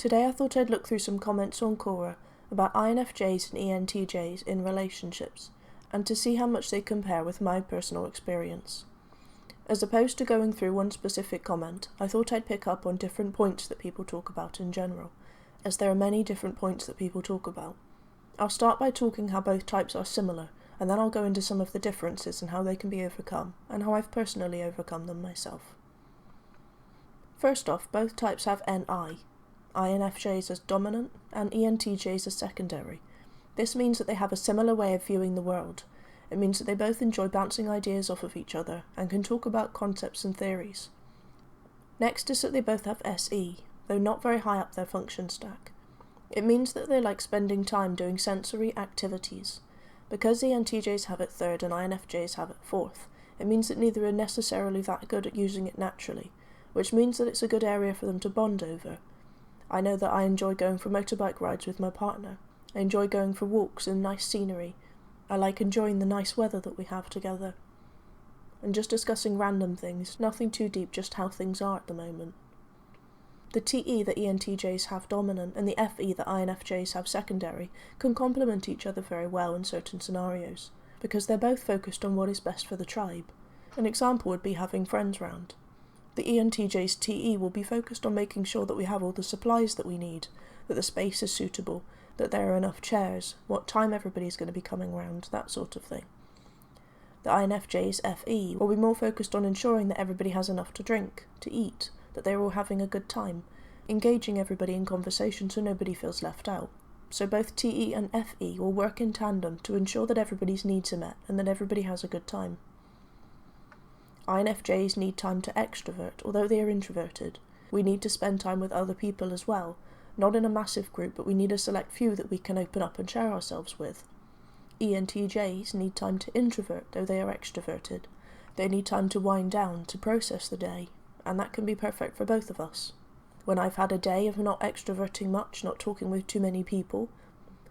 Today I thought I'd look through some comments on Quora about INFJs and ENTJs in relationships, and to see how much they compare with my personal experience. As opposed to going through one specific comment, I thought I'd pick up on different points that people talk about in general, as there are many different points that people talk about. I'll start by talking how both types are similar, and then I'll go into some of the differences and how they can be overcome, and how I've personally overcome them myself. First off, both types have NI, INFJs as dominant and ENTJs as secondary. This means that they have a similar way of viewing the world. It means that they both enjoy bouncing ideas off of each other and can talk about concepts and theories. Next is that they both have SE, though not very high up their function stack. It means that they like spending time doing sensory activities. Because ENTJs have it third and INFJs have it fourth, it means that neither are necessarily that good at using it naturally, which means that it's a good area for them to bond over. I know that I enjoy going for motorbike rides with my partner. I enjoy going for walks in nice scenery. I like enjoying the nice weather that we have together. And just discussing random things, nothing too deep, just how things are at the moment. The TE that ENTJs have dominant and the FE that INFJs have secondary can complement each other very well in certain scenarios, because they're both focused on what is best for the tribe. An example would be having friends round. The ENTJ's TE will be focused on making sure that we have all the supplies that we need, that the space is suitable, that there are enough chairs, what time everybody's going to be coming round, that sort of thing. The INFJ's FE will be more focused on ensuring that everybody has enough to drink, to eat, that they're all having a good time, engaging everybody in conversation so nobody feels left out. So both TE and FE will work in tandem to ensure that everybody's needs are met and that everybody has a good time. INFJs need time to extrovert, although they are introverted. We need to spend time with other people as well, not in a massive group, but we need a select few that we can open up and share ourselves with. ENTJs need time to introvert, though they are extroverted. They need time to wind down, to process the day, and that can be perfect for both of us. When I've had a day of not extroverting much, not talking with too many people,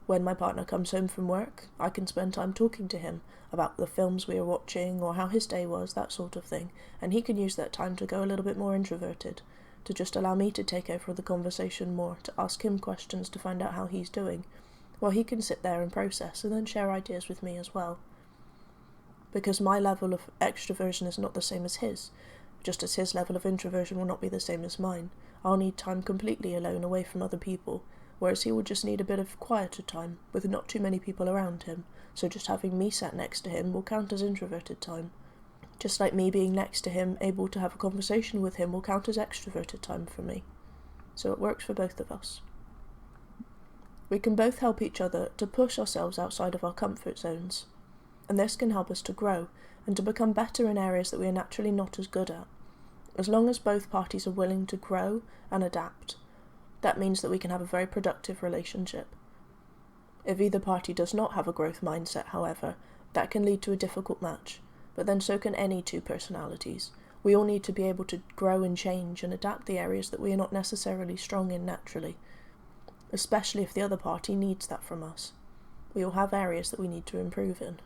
when my partner comes home from work, I can spend time talking to him about the films we are watching or how his day was, that sort of thing, and he can use that time to go a little bit more introverted, to just allow me to take over the conversation more, to ask him questions to find out how he's doing, while he can sit there and process and then share ideas with me as well. Because my level of extroversion is not the same as his, just as his level of introversion will not be the same as mine. I'll need time completely alone away from other people, whereas he will just need a bit of quieter time, with not too many people around him, so just having me sat next to him will count as introverted time. Just like me being next to him, able to have a conversation with him, will count as extroverted time for me. So it works for both of us. We can both help each other to push ourselves outside of our comfort zones, and this can help us to grow, and to become better in areas that we are naturally not as good at. As long as both parties are willing to grow and adapt, that means that we can have a very productive relationship. If either party does not have a growth mindset, however, that can lead to a difficult match, but then so can any two personalities. We all need to be able to grow and change and adapt the areas that we are not necessarily strong in naturally, especially if the other party needs that from us. We all have areas that we need to improve in.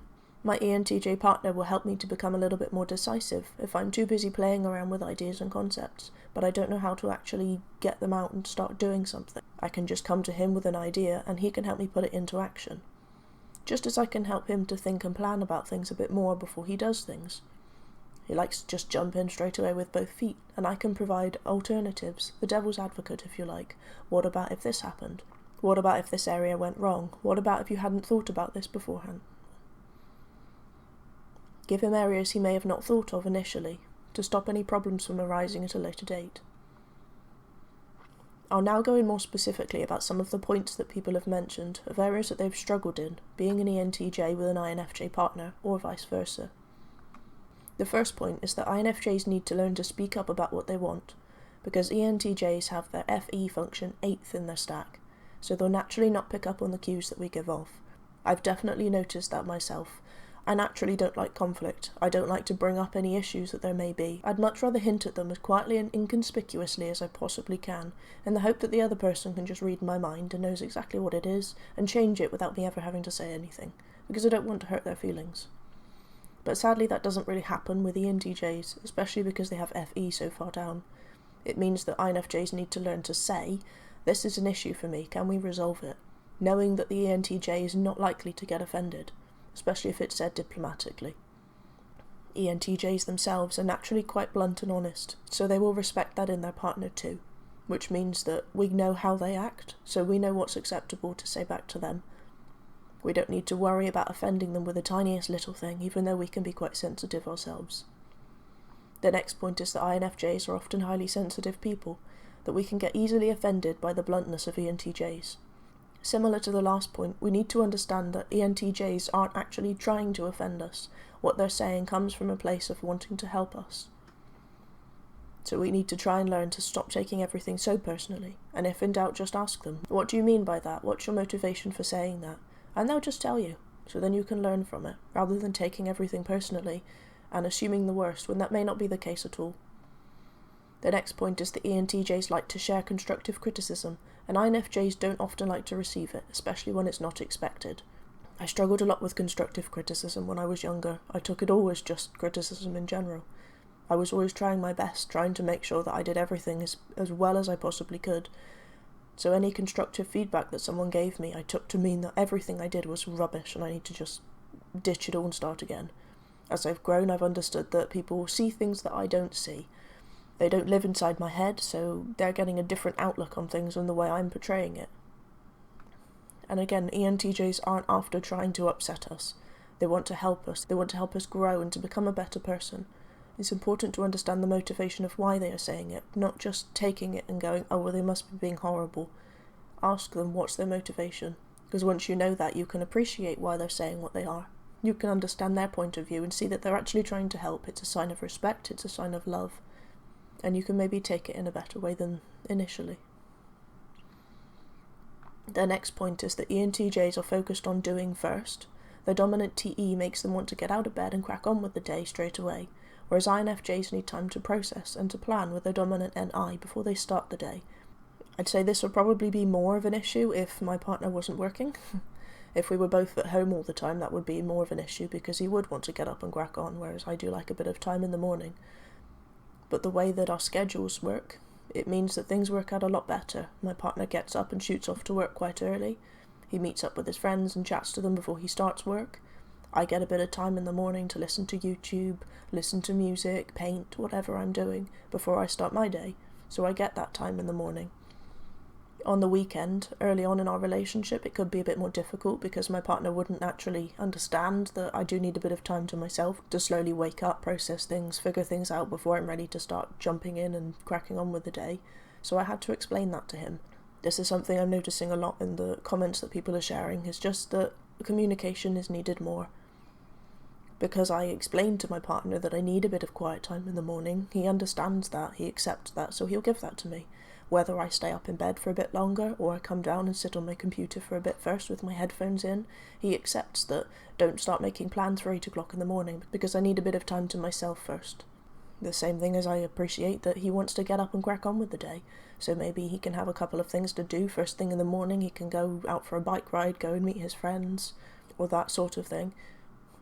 My ENTJ partner will help me to become a little bit more decisive if I'm too busy playing around with ideas and concepts, but I don't know how to actually get them out and start doing something. I can just come to him with an idea and he can help me put it into action. Just as I can help him to think and plan about things a bit more before he does things. He likes to just jump in straight away with both feet, and I can provide alternatives, the devil's advocate if you like. What about if this happened? What about if this area went wrong? What about if you hadn't thought about this beforehand? Give him areas he may have not thought of initially, to stop any problems from arising at a later date. I'll now go in more specifically about some of the points that people have mentioned of areas that they've struggled in, being an ENTJ with an INFJ partner, or vice versa. The first point is that INFJs need to learn to speak up about what they want, because ENTJs have their FE function 8th in their stack, so they'll naturally not pick up on the cues that we give off. I've definitely noticed that myself. I naturally don't like conflict. I don't like to bring up any issues that there may be. I'd much rather hint at them as quietly and inconspicuously as I possibly can, in the hope that the other person can just read my mind and knows exactly what it is, and change it without me ever having to say anything, because I don't want to hurt their feelings. But sadly that doesn't really happen with ENTJs, especially because they have FE so far down. It means that INFJs need to learn to say, This is an issue for me, can we resolve it? Knowing that the ENTJ is not likely to get offended, especially if it's said diplomatically. ENTJs themselves are naturally quite blunt and honest, so they will respect that in their partner too, which means that we know how they act, so we know what's acceptable to say back to them. We don't need to worry about offending them with the tiniest little thing, even though we can be quite sensitive ourselves. The next point is that INFJs are often highly sensitive people, that we can get easily offended by the bluntness of ENTJs. Similar to the last point, we need to understand that ENTJs aren't actually trying to offend us. What they're saying comes from a place of wanting to help us. So we need to try and learn to stop taking everything so personally, and if in doubt, just ask them, what do you mean by that? What's your motivation for saying that? And they'll just tell you, so then you can learn from it, rather than taking everything personally and assuming the worst when that may not be the case at all. The next point is that ENTJs like to share constructive criticism, and INFJs don't often like to receive it, especially when it's not expected. I struggled a lot with constructive criticism when I was younger. I took it all as just criticism in general. I was always trying my best, trying to make sure that I did everything as well as I possibly could. So any constructive feedback that someone gave me, I took to mean that everything I did was rubbish and I need to just ditch it all and start again. As I've grown, I've understood that people see things that I don't see. They don't live inside my head, so they're getting a different outlook on things than the way I'm portraying it. And again, ENTJs aren't after trying to upset us. They want to help us. They want to help us grow and to become a better person. It's important to understand the motivation of why they are saying it, not just taking it and going, oh, well, they must be being horrible. Ask them what's their motivation, because once you know that, you can appreciate why they're saying what they are. You can understand their point of view and see that they're actually trying to help. It's a sign of respect, it's a sign of love, and you can maybe take it in a better way than initially. The next point is that ENTJs are focused on doing first. Their dominant TE makes them want to get out of bed and crack on with the day straight away, whereas INFJs need time to process and to plan with their dominant NI before they start the day. I'd say this would probably be more of an issue if my partner wasn't working. If we were both at home all the time, that would be more of an issue because he would want to get up and crack on, whereas I do like a bit of time in the morning. But the way that our schedules work, it means that things work out a lot better. My partner gets up and shoots off to work quite early. He meets up with his friends and chats to them before he starts work. I get a bit of time in the morning to listen to YouTube, listen to music, paint, whatever I'm doing before I start my day. So I get that time in the morning. On the weekend, early on in our relationship, it could be a bit more difficult because my partner wouldn't naturally understand that I do need a bit of time to myself to slowly wake up, process things, figure things out before I'm ready to start jumping in and cracking on with the day. So I had to explain that to him. This is something I'm noticing a lot in the comments that people are sharing, is just that communication is needed more. Because I explained to my partner that I need a bit of quiet time in the morning, he understands that, he accepts that, so he'll give that to me. Whether I stay up in bed for a bit longer or I come down and sit on my computer for a bit first with my headphones in, he accepts that. Don't start making plans for 8 o'clock in the morning because I need a bit of time to myself first. The same thing as I appreciate that he wants to get up and crack on with the day, so maybe he can have a couple of things to do first thing in the morning. He can go out for a bike ride, go and meet his friends, or that sort of thing.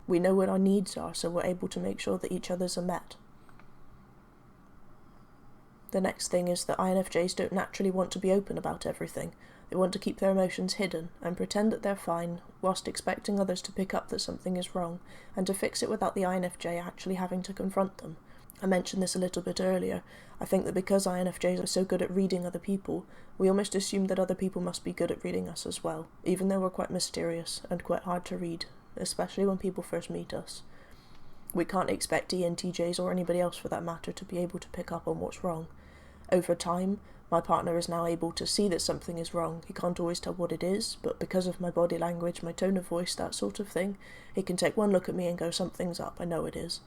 We know what our needs are, so we're able to make sure that each other's are met. The next thing is that INFJs don't naturally want to be open about everything. They want to keep their emotions hidden and pretend that they're fine, whilst expecting others to pick up that something is wrong, and to fix it without the INFJ actually having to confront them. I mentioned this a little bit earlier. I think that because INFJs are so good at reading other people, we almost assume that other people must be good at reading us as well, even though we're quite mysterious and quite hard to read, especially when people first meet us. We can't expect ENTJs or anybody else for that matter to be able to pick up on what's wrong. Over time, my partner is now able to see that something is wrong. He can't always tell what it is, but because of my body language, my tone of voice, that sort of thing, he can take one look at me and go, something's up, I know it is.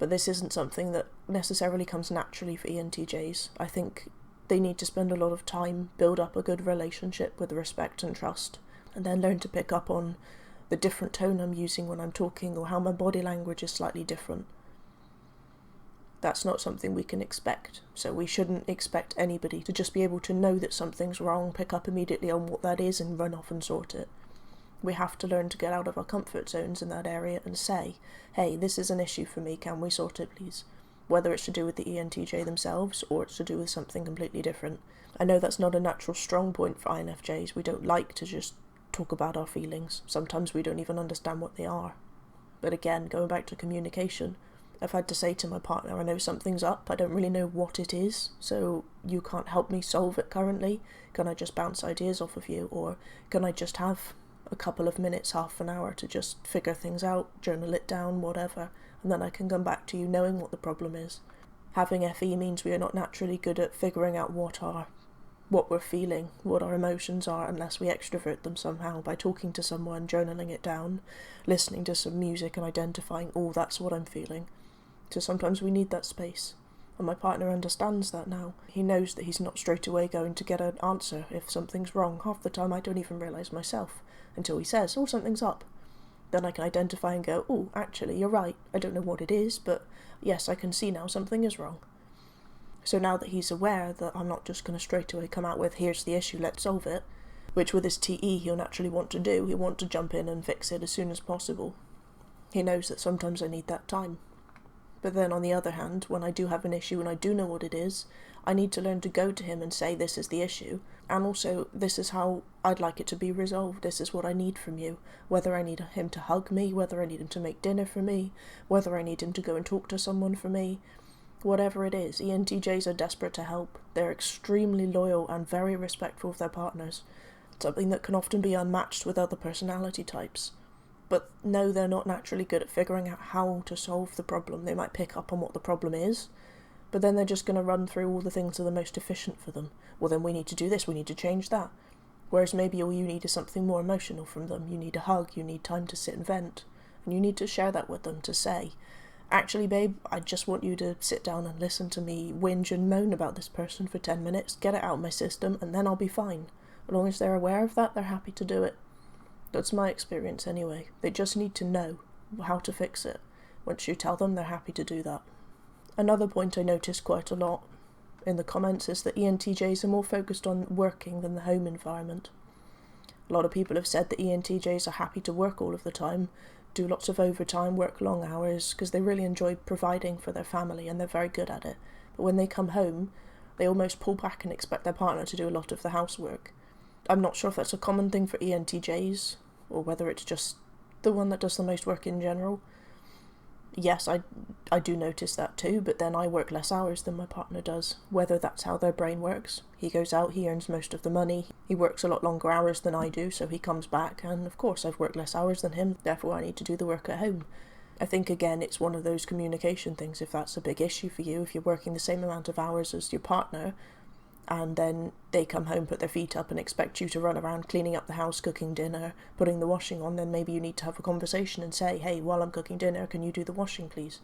But this isn't something that necessarily comes naturally for ENTJs. I think they need to spend a lot of time, build up a good relationship with respect and trust, and then learn to pick up on the different tone I'm using when I'm talking or how my body language is slightly different. That's not something we can expect, so we shouldn't expect anybody to just be able to know that something's wrong, pick up immediately on what that is and run off and sort it. We have to learn to get out of our comfort zones in that area and say, hey, this is an issue for me, can we sort it please? whether it's to do with the ENTJ themselves or it's to do with something completely different. I know that's not a natural strong point for INFJs. We don't like to just talk about our feelings. Sometimes we don't even understand what they are. But again, going back to communication, I've had to say to my partner, I know something's up, I don't really know what it is, so you can't help me solve it currently. Can I just bounce ideas off of you, or can I just have a couple of minutes, half an hour to just figure things out, journal it down, whatever, and then I can come back to you knowing what the problem is. Having FE means we are not naturally good at figuring out what we're feeling, what our emotions are, unless we extrovert them somehow by talking to someone, journaling it down, listening to some music and identifying, oh, that's what I'm feeling. So sometimes we need that space. And my partner understands that now. He knows that he's not straight away going to get an answer if something's wrong. Half the time I don't even realise myself until he says, oh, something's up. Then I can identify and go, oh, actually, you're right. I don't know what it is, but yes, I can see now something is wrong. So now that he's aware that I'm not just going to straight away come out with, here's the issue, let's solve it, which with his TE he'll naturally want to do. He'll want to jump in and fix it as soon as possible. He knows that sometimes I need that time. But then on the other hand, when I do have an issue and I do know what it is, I need to learn to go to him and say this is the issue, and also this is how I'd like it to be resolved, this is what I need from you, whether I need him to hug me, whether I need him to make dinner for me, whether I need him to go and talk to someone for me, whatever it is. ENTJs are desperate to help. They're extremely loyal and very respectful of their partners, something that can often be unmatched with other personality types. But no, they're not naturally good at figuring out how to solve the problem. They might pick up on what the problem is, but then they're just going to run through all the things that are most efficient for them. Well, then we need to do this, we need to change that. Whereas maybe all you need is something more emotional from them. You need a hug, you need time to sit and vent, and you need to share that with them, to say, actually, babe, I just want you to sit down and listen to me whinge and moan about this person for 10 minutes, get it out of my system, and then I'll be fine. As long as they're aware of that, they're happy to do it. That's my experience anyway. They just need to know how to fix it. Once you tell them, they're happy to do that. Another point I noticed quite a lot in the comments is that ENTJs are more focused on working than the home environment. A lot of people have said that ENTJs are happy to work all of the time, do lots of overtime, work long hours, because they really enjoy providing for their family and they're very good at it. But when they come home, they almost pull back and expect their partner to do a lot of the housework. I'm not sure if that's a common thing for ENTJs, or whether it's just the one that does the most work in general. Yes, I do notice that too, but then I work less hours than my partner does, whether that's how their brain works. He goes out, he earns most of the money, he works a lot longer hours than I do, so he comes back, and of course I've worked less hours than him, therefore I need to do the work at home. I think again it's one of those communication things. If that's a big issue for you, if you're working the same amount of hours as your partner, and then they come home, put their feet up and expect you to run around cleaning up the house, cooking dinner, putting the washing on, then maybe you need to have a conversation and say, hey, while I'm cooking dinner, can you do the washing, please?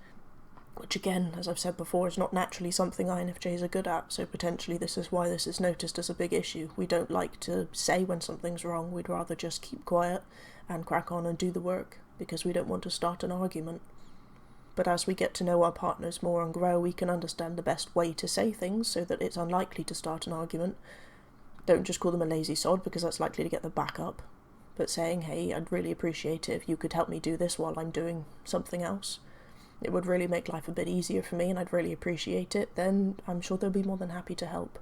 Which again, as I've said before, is not naturally something INFJs are good at, so potentially this is why this is noticed as a big issue. We don't like to say when something's wrong, we'd rather just keep quiet and crack on and do the work, because we don't want to start an argument. But as we get to know our partners more and grow, we can understand the best way to say things so that it's unlikely to start an argument. Don't just call them a lazy sod, because that's likely to get them back up. But saying, hey, I'd really appreciate it if you could help me do this while I'm doing something else. It would really make life a bit easier for me and I'd really appreciate it. Then I'm sure they'll be more than happy to help.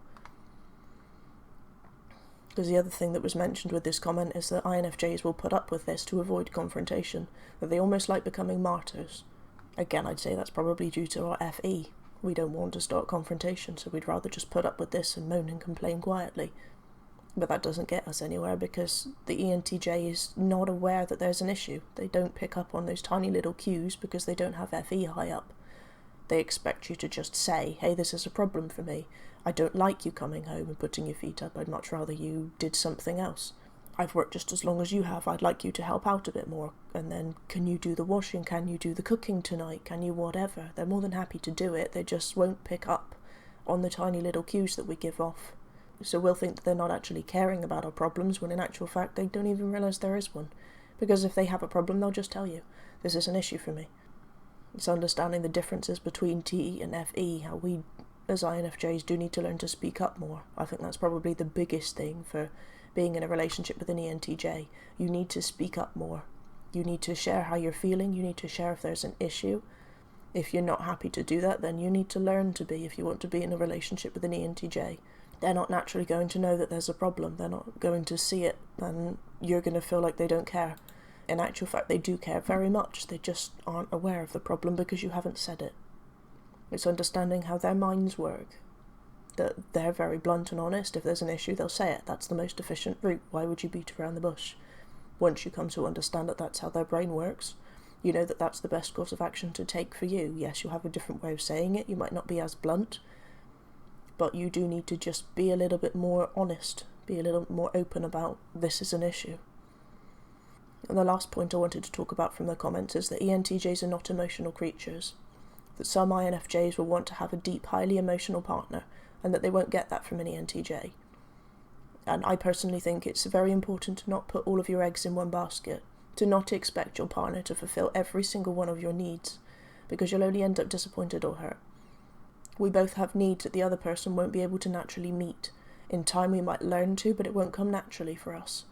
Because the other thing that was mentioned with this comment is that INFJs will put up with this to avoid confrontation, that they almost like becoming martyrs. Again, I'd say that's probably due to our FE. We don't want to start confrontation, so we'd rather just put up with this and moan and complain quietly. But that doesn't get us anywhere, because the ENTJ is not aware that there's an issue. They don't pick up on those tiny little cues because they don't have FE high up. They expect you to just say, hey, this is a problem for me. I don't like you coming home and putting your feet up. I'd much rather you did something else. I've worked just as long as you have. I'd like you to help out a bit more. And then, can you do the washing? Can you do the cooking tonight? Can you whatever? They're more than happy to do it. They just won't pick up on the tiny little cues that we give off. So we'll think that they're not actually caring about our problems, when in actual fact they don't even realise there is one. Because if they have a problem, they'll just tell you, this is an issue for me. It's understanding the differences between T and FE, how we as INFJs do need to learn to speak up more. I think that's probably the biggest thing for being in a relationship with an ENTJ. You need to speak up more. You need to share how you're feeling, you need to share if there's an issue. If you're not happy to do that, then you need to learn to be, if you want to be in a relationship with an ENTJ. They're not naturally going to know that there's a problem. They're not going to see it, and you're going to feel like they don't care. In actual fact, they do care very much. They just aren't aware of the problem because you haven't said it. It's understanding how their minds work. That they're very blunt and honest. If there's an issue, they'll say it. That's the most efficient route. Why would you beat around the bush? Once you come to understand that that's how their brain works, you know that that's the best course of action to take for you. Yes, you'll have a different way of saying it. You might not be as blunt, but you do need to just be a little bit more honest, be a little more open about this is an issue. And the last point I wanted to talk about from the comments is that ENTJs are not emotional creatures, that some INFJs will want to have a deep, highly emotional partner, and that they won't get that from an ENTJ. And I personally think it's very important to not put all of your eggs in one basket, to not expect your partner to fulfill every single one of your needs, because you'll only end up disappointed or hurt. We both have needs that the other person won't be able to naturally meet. In time we might learn to, but it won't come naturally for us.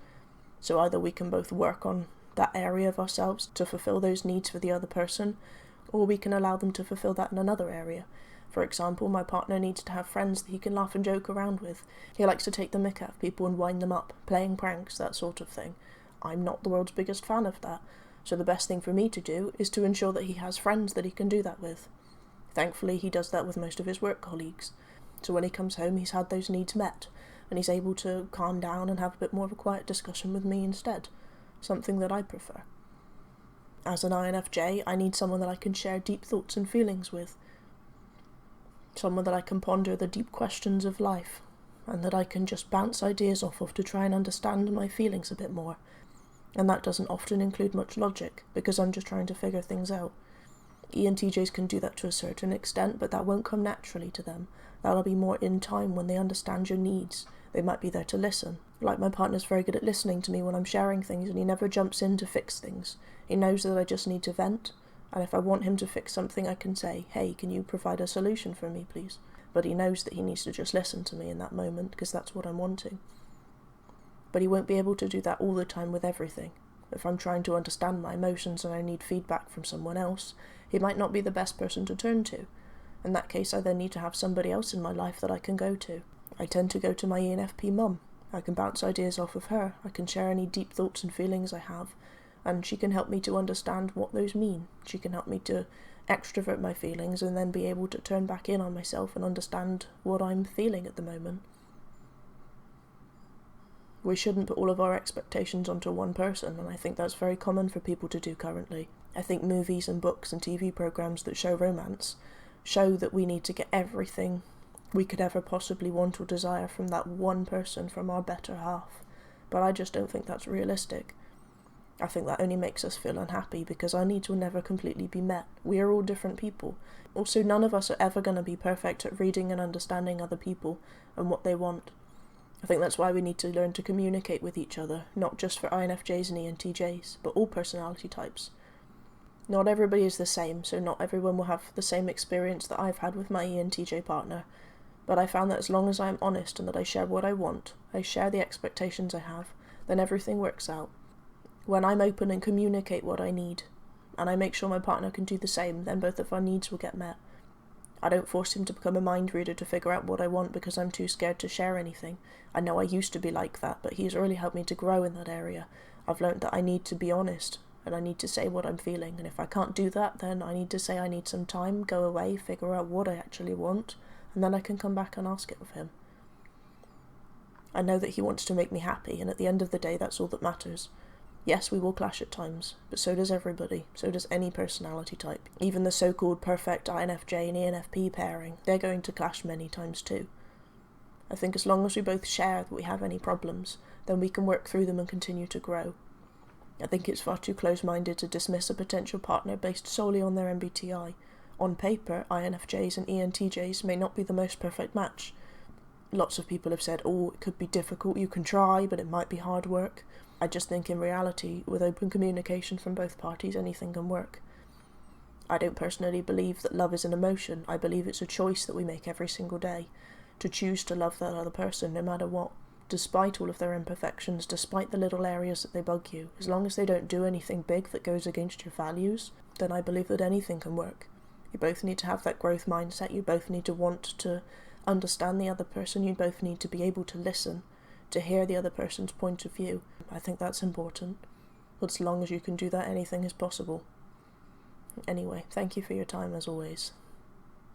So either we can both work on that area of ourselves to fulfill those needs for the other person, or we can allow them to fulfill that in another area. For example, my partner needs to have friends that he can laugh and joke around with. He likes to take the mick out of people and wind them up, playing pranks, that sort of thing. I'm not the world's biggest fan of that, so the best thing for me to do is to ensure that he has friends that he can do that with. Thankfully, he does that with most of his work colleagues. So when he comes home, he's had those needs met, and he's able to calm down and have a bit more of a quiet discussion with me instead, something that I prefer. As an INFJ, I need someone that I can share deep thoughts and feelings with, someone that I can ponder the deep questions of life, and that I can just bounce ideas off of to try and understand my feelings a bit more. And that doesn't often include much logic, because I'm just trying to figure things out. ENTJs can do that to a certain extent, but that won't come naturally to them. That'll be more in time when they understand your needs. They might be there to listen. Like my partner's very good at listening to me when I'm sharing things, and he never jumps in to fix things. He knows that I just need to vent, and if I want him to fix something, I can say, hey, can you provide a solution for me, please? But he knows that he needs to just listen to me in that moment, because that's what I'm wanting. But he won't be able to do that all the time with everything. If I'm trying to understand my emotions and I need feedback from someone else, he might not be the best person to turn to. In that case, I then need to have somebody else in my life that I can go to. I tend to go to my ENFP mum. I can bounce ideas off of her. I can share any deep thoughts and feelings I have, and she can help me to understand what those mean. She can help me to extrovert my feelings and then be able to turn back in on myself and understand what I'm feeling at the moment. We shouldn't put all of our expectations onto one person, and I think that's very common for people to do currently. I think movies and books and TV programs that show romance show that we need to get everything we could ever possibly want or desire from that one person, from our better half. But I just don't think that's realistic. I think that only makes us feel unhappy because our needs will never completely be met. We are all different people. Also, none of us are ever going to be perfect at reading and understanding other people and what they want. I think that's why we need to learn to communicate with each other, not just for INFJs and ENTJs, but all personality types. Not everybody is the same, so not everyone will have the same experience that I've had with my ENTJ partner, but I found that as long as I am honest and that I share what I want, I share the expectations I have, then everything works out. When I'm open and communicate what I need, and I make sure my partner can do the same, then both of our needs will get met. I don't force him to become a mind reader to figure out what I want because I'm too scared to share anything. I know I used to be like that, but he's really helped me to grow in that area. I've learned that I need to be honest, and I need to say what I'm feeling, and if I can't do that, then I need to say I need some time, go away, figure out what I actually want, and then I can come back and ask it of him. I know that he wants to make me happy, and at the end of the day, that's all that matters. Yes, we will clash at times, but so does everybody, so does any personality type. Even the so-called perfect INFJ and ENFP pairing, they're going to clash many times too. I think as long as we both share that we have any problems, then we can work through them and continue to grow. I think it's far too close-minded to dismiss a potential partner based solely on their MBTI. On paper, INFJs and ENTJs may not be the most perfect match. Lots of people have said, oh, it could be difficult, you can try, but it might be hard work. I just think in reality, with open communication from both parties, anything can work. I don't personally believe that love is an emotion. I believe it's a choice that we make every single day, to choose to love that other person no matter what, despite all of their imperfections, despite the little areas that they bug you. As long as they don't do anything big that goes against your values, then I believe that anything can work. You both need to have that growth mindset. You both need to want to understand the other person. You both need to be able to listen, to hear the other person's point of view. I think that's important. As long as you can do that, anything is possible. Anyway, thank you for your time as always.